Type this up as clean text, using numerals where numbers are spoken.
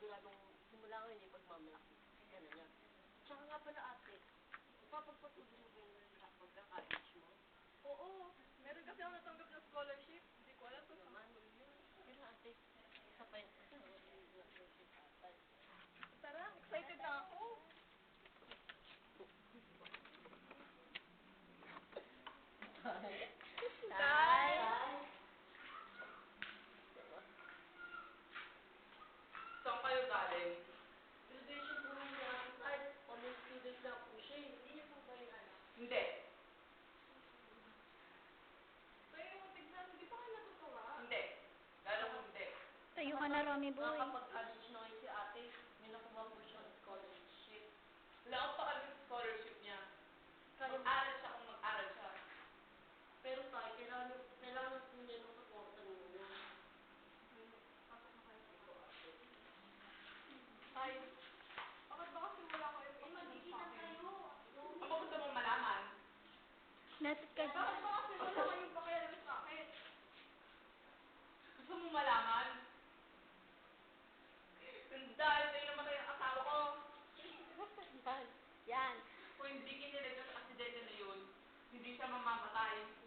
simula ngayon yung pagmamalaki. Gano'n niya. Tsaka nga pala ate, ipapagpatuloy mo ba yung pagka-college mo? Oo, meron kasi ako natanggap ng scholarship. Hindi ko alam kung saan ko yun. Pero ate, isa pa yun. Tara, excited na ako. Tay! Saan kayo galing? Graduation po niya. Ay, honor student na po siya. Hindi niya po ba yung anak? Hindi. Tayo, tignan, hindi pa kayo natutuwa? Hindi. Lalo ko hindi. Tayo ka na, Romy boy. Nakapag-college na kayo si ate, may nakuha po siya ng scholarship. Wala akong pakalim sa scholarship niya. Kaya, Mag-aral siya kung mag-aral siya. pero tayo, kailangan po niya ng support ninyo. Ay, bakit ba kasi wala kayo pa Magkikita kayo. Ang gusto mong malaman? Bakit ka Bakit ba kasi wala kayong pakialam sa akin? Gusto mong malaman? Dahil sa'yo namatay ang asawa ko. Yan. Kung hindi kinilig sa aksidente na yun, hindi siya mamamatay.